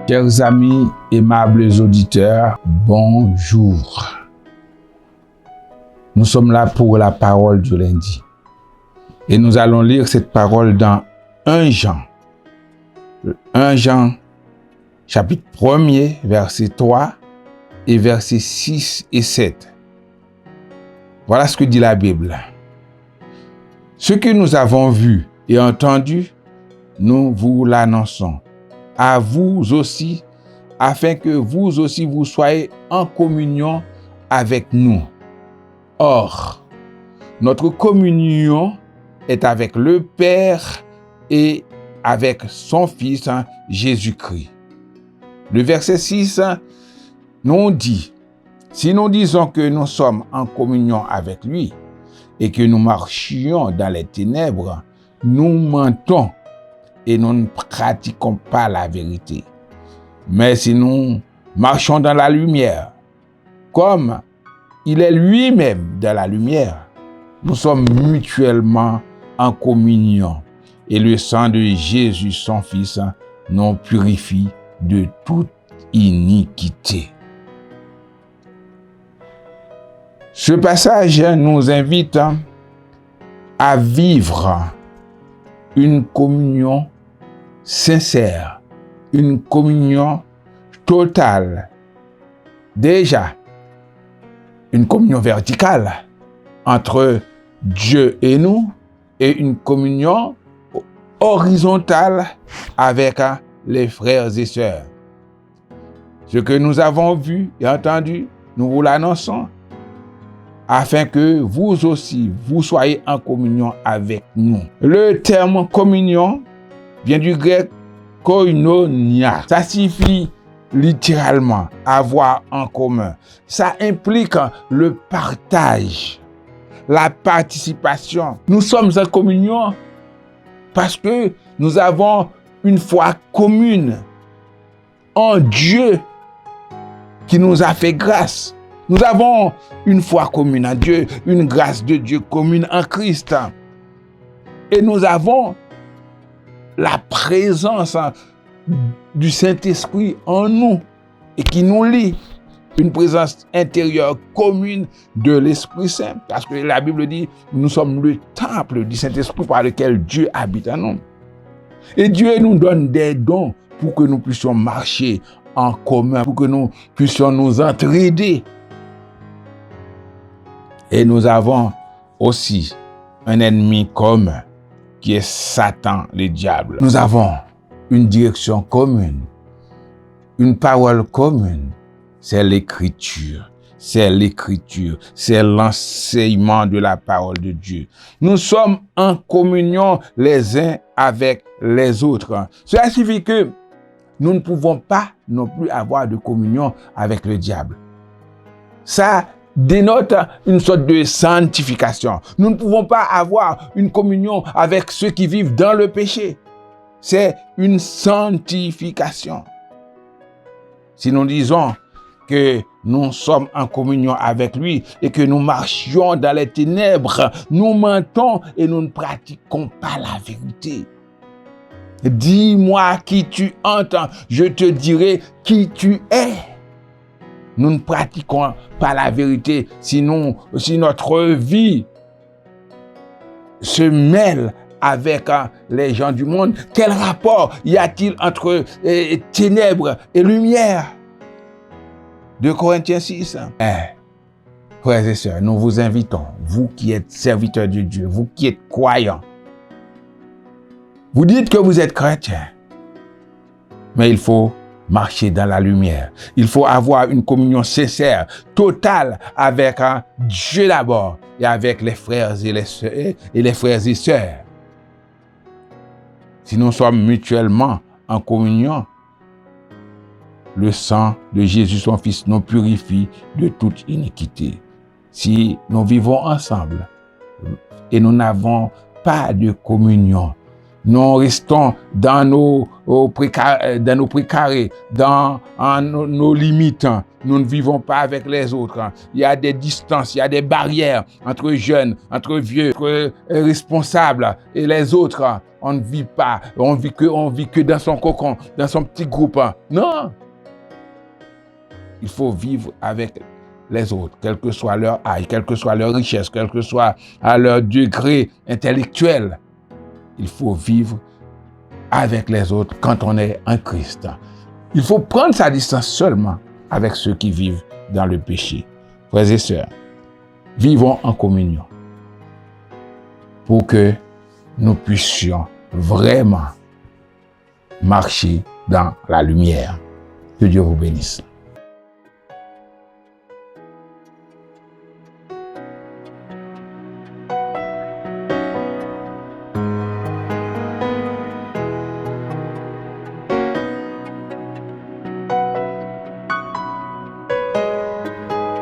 Chers amis, aimables auditeurs, bonjour. Nous sommes là pour la parole du lundi. Et nous allons lire cette parole dans 1 Jean. 1 Jean, chapitre 1er, verset 3 et versets 6 et 7. Voilà ce que dit la Bible. Ce que nous avons vu et entendu, nous vous l'annonçons. À vous aussi, afin que vous aussi vous soyez en communion avec nous. Or, notre communion est avec le Père et avec son Fils Jésus-Christ. Le verset 6 nous dit, si nous disons que nous sommes en communion avec lui et que nous marchions dans les ténèbres, nous mentons et nous ne pratiquons pas la vérité. Mais si nous marchons dans la lumière, comme il est lui-même dans la lumière, nous sommes mutuellement en communion. Et le sang de Jésus, son Fils, nous purifie de toute iniquité. Ce passage nous invite à vivre une communion sincère, une communion totale. Déjà, une communion verticale entre Dieu et nous et une communion horizontale avec les frères et sœurs. Ce que nous avons vu et entendu, nous vous l'annonçons, afin que vous aussi, vous soyez en communion avec nous. Le terme communion vient du grec koinonia. Ça signifie littéralement avoir en commun. Ça implique le partage, la participation. Nous sommes en communion parce que nous avons une foi commune en Dieu qui nous a fait grâce. Nous avons une foi commune en Dieu, une grâce de Dieu commune en Christ. Et nous avons la présence du Saint-Esprit en nous et qui nous lie. Une présence intérieure commune de l'Esprit Saint. Parce que la Bible dit, nous sommes le temple du Saint-Esprit par lequel Dieu habite en nous. Et Dieu nous donne des dons pour que nous puissions marcher en commun, pour que nous puissions nous entraider. Et nous avons aussi un ennemi commun qui est Satan, le diable. Nous avons une direction commune, une parole commune. C'est l'écriture, c'est l'enseignement de la parole de Dieu. Nous sommes en communion les uns avec les autres. Cela signifie que nous ne pouvons pas non plus avoir de communion avec le diable. Ça dénote une sorte de sanctification. Nous ne pouvons pas avoir une communion avec ceux qui vivent dans le péché. C'est une sanctification. Si nous disons que nous sommes en communion avec lui et que nous marchions dans les ténèbres, nous mentons et nous ne pratiquons pas la vérité. Dis-moi qui tu entends, je te dirai qui tu es. Nous ne pratiquons pas la vérité, sinon si notre vie se mêle avec les gens du monde. Quel rapport y a-t-il entre ténèbres et lumière? 2 Corinthiens 6. Frères et sœurs, nous vous invitons, vous qui êtes serviteurs de Dieu, vous qui êtes croyants. Vous dites que vous êtes chrétiens, mais il faut marcher dans la lumière. Il faut avoir une communion sincère, totale avec Dieu d'abord et avec les frères et les sœurs. Si nous sommes mutuellement en communion, le sang de Jésus, son Fils, nous purifie de toute iniquité. Si nous vivons ensemble et nous n'avons pas de communion, nous restons dans dans nos précarés, dans nos limites. Nous ne vivons pas avec les autres. Il y a des distances, il y a des barrières entre jeunes, entre vieux, entre responsables et les autres. On ne vit pas, on vit que dans son cocon, dans son petit groupe. Non! Il faut vivre avec les autres, quel que soit leur âge, quelle que soit leur richesse, quel que soit à leur degré intellectuel. Il faut vivre avec les autres quand on est en Christ. Il faut prendre sa distance seulement avec ceux qui vivent dans le péché. Frères et sœurs, vivons en communion pour que nous puissions vraiment marcher dans la lumière. Que Dieu vous bénisse.